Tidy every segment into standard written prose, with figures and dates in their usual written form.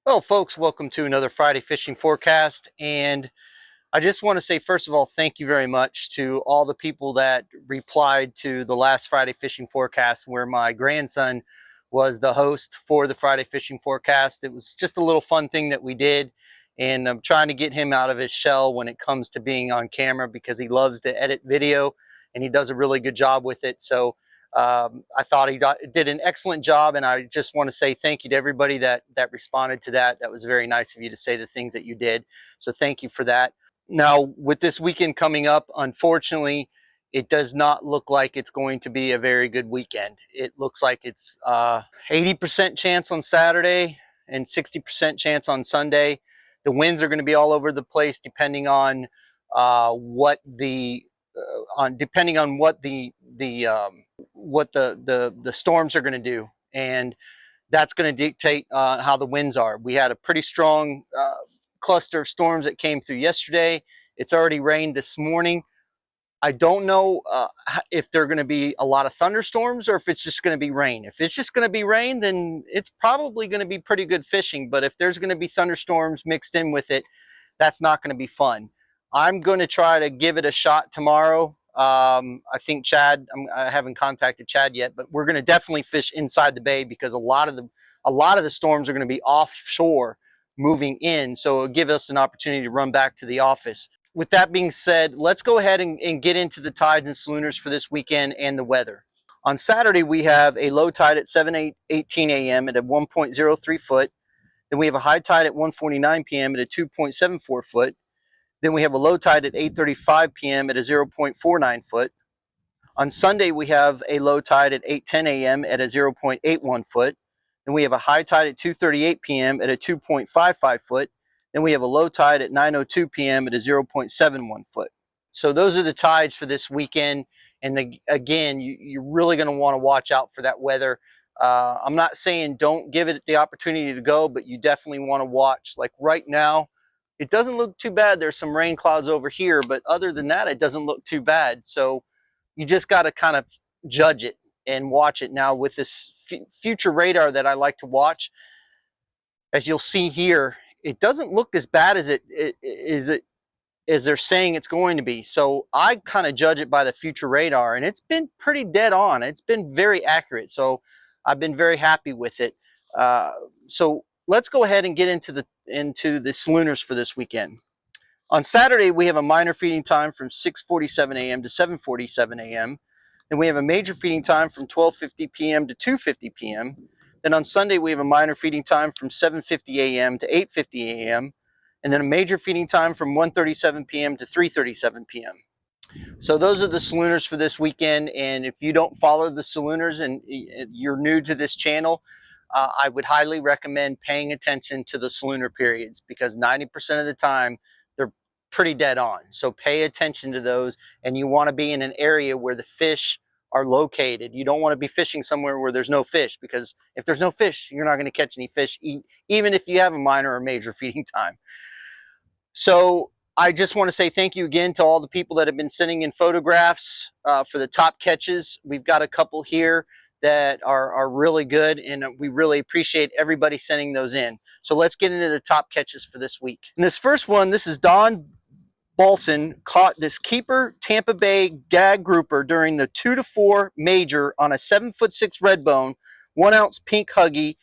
Well, folks, welcome to another Friday fishing forecast. And I just want to say, first of all, thank you very much to all the people that replied to the last Friday fishing forecast, where my grandson was the host for the Friday fishing forecast. It was just a little fun thing that we did. And I'm trying to get him out of his shell when it comes to being on camera because he loves to edit video and he does a really good job with it. So I thought he did an excellent job, and I just want to say thank you to everybody that responded to that. That was very nice of you to say the things that you did. So thank you for that. Now, with this weekend coming up, unfortunately, it does not look like it's going to be a very good weekend. It looks like it's 80% chance on Saturday and 60% chance on Sunday. The winds are going to be all over the place, depending on what the depending on what the storms are going to do, and that's going to dictate how the winds are. We had a pretty strong cluster of storms that came through yesterday. It's already rained this morning. I don't know if there are going to be a lot of thunderstorms or if it's just going to be rain. If it's just going to be rain, then it's probably going to be pretty good fishing. But if there's going to be thunderstorms mixed in with it, that's not going to be fun. I'm going to try to give it a shot tomorrow. I think Chad, I haven't contacted Chad yet, but we're going to definitely fish inside the bay because a lot of the storms are going to be offshore moving in. So it'll give us an opportunity to run back to the office. With that being said, let's go ahead and get into the tides and salooners for this weekend and the weather. On Saturday, we have a low tide at 7:18 a.m. at a 1.03 foot. Then we have a high tide at 1:49 p.m. at a 2.74 foot. Then we have a low tide at 8:35 p.m. at a 0.49 foot. On Sunday, we have a low tide at 8:10 a.m. at a 0.81 foot. Then we have a high tide at 2:38 p.m. at a 2.55 foot. Then we have a low tide at 9:02 p.m. at a 0.71 foot. So those are the tides for this weekend. And again, you're really going to want to watch out for that weather. I'm not saying don't give it the opportunity to go, but you definitely want to watch. Like right now, it doesn't look too bad. There's some rain clouds over here, but other than that, it doesn't look too bad. So you just got to kind of judge it and watch it. Now with this future radar that I like to watch, as you'll see here, it doesn't look as bad as as they're saying it's going to be. So I kind of judge it by the future radar, and it's been pretty dead on. It's been very accurate. So I've been very happy with it. So let's go ahead and get into the salooners for this weekend. On Saturday, we have a minor feeding time from 6:47 a.m. to 7:47 a.m. Then we have a major feeding time from 12:50 p.m. to 2:50 p.m. Then on Sunday, we have a minor feeding time from 7:50 a.m. to 8:50 a.m. And then a major feeding time from 1:37 p.m. to 3:37 p.m. So those are the salooners for this weekend. And if you don't follow the salooners and you're new to this channel, I would highly recommend paying attention to the salooner periods because 90% of the time they're pretty dead on. So pay attention to those, and you want to be in an area where the fish are located. You don't want to be fishing somewhere where there's no fish, because if there's no fish, you're not going to catch any fish, even if you have a minor or major feeding time. So I just want to say thank you again to all the people that have been sending in photographs for the top catches. We've got a couple here that are really good, and we really appreciate everybody sending those in. So let's get into the top catches for this week. In this first one, this is Don Balson caught this keeper Tampa Bay gag grouper during the 2-4 major on a 7'6" red bone, 1 ounce pink huggy,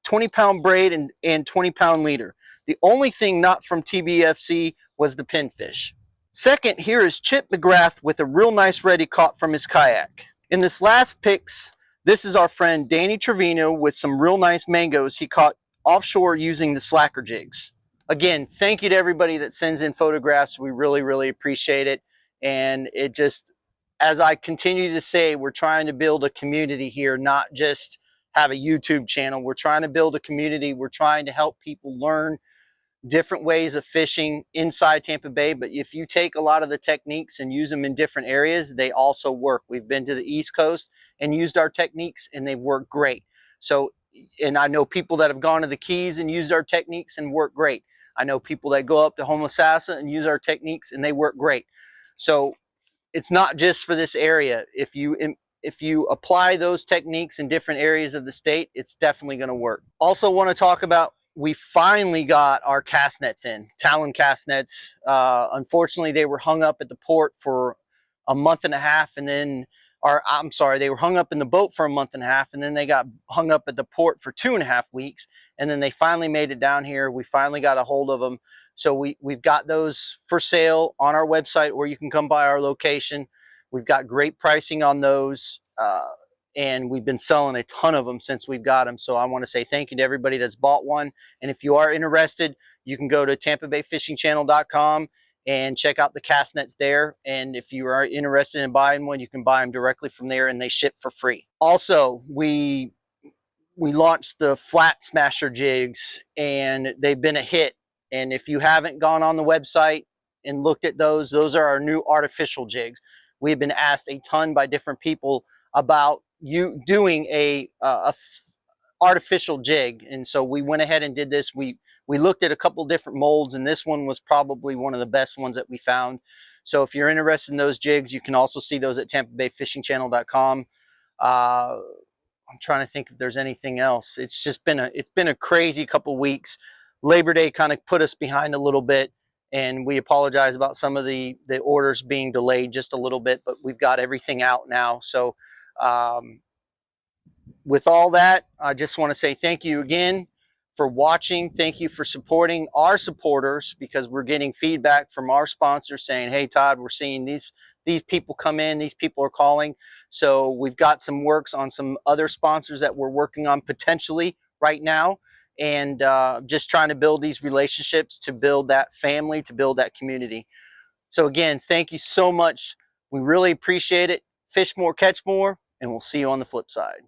20-pound braid, and 20-pound leader. The only thing not from TBFC was the pinfish. Second, here is Chip McGrath with a real nice red he caught from his kayak. In this last picks, this is our friend Danny Trevino with some real nice mangoes he caught offshore using the slacker jigs. Again, thank you to everybody that sends in photographs. We really, really appreciate it. And it just, as I continue to say, we're trying to build a community here, not just have a YouTube channel. We're trying to build a community. We're trying to help people learn different ways of fishing inside Tampa Bay. But if you take a lot of the techniques and use them in different areas, they also work. We've been to the East Coast and used our techniques, and they work great. So, and I know people that have gone to the Keys and used our techniques and work great. I know people that go up to Homosassa and use our techniques and they work great. So it's not just for this area. If you apply those techniques in different areas of the state, it's definitely going to work. Also want to talk about we finally got our cast nets in, Talon cast nets. Unfortunately, they were hung up at the port for a month and a half, and then, or I'm sorry, they were hung up in the boat for a month and a half, and then they got hung up at the port for 2.5 weeks, and then they finally made it down here. We finally got a hold of them. So we've got those for sale on our website, or you can come by our location. We've got great pricing on those. And we've been selling a ton of them since we've got them. So I want to say thank you to everybody that's bought one. And if you are interested, you can go to tampabayfishingchannel.com and check out the cast nets there. And if you are interested in buying one, you can buy them directly from there, and they ship for free. Also, we launched the flat smasher jigs, and they've been a hit. And if you haven't gone on the website and looked at those are our new artificial jigs. We've been asked a ton by different people about you doing a artificial jig, and so we went ahead and did this. We looked at a couple different molds, and this one was probably one of the best ones that we found. So if you're interested in those jigs, you can also see those at tampabayfishingchannel.com. I'm trying to think if there's anything else. It's just been a crazy couple weeks. Labor Day kind of put us behind a little bit, and we apologize about some of the orders being delayed just a little bit, but we've got everything out now. So with all that, I just want to say thank you again for watching. Thank you for supporting our supporters, because we're getting feedback from our sponsors saying, hey, Todd, we're seeing these people come in, these people are calling. So we've got some works on some other sponsors that we're working on potentially right now, and just trying to build these relationships, to build that family, to build that community. So again, thank you so much. We really appreciate it. Fish more, catch more, and we'll see you on the flip side.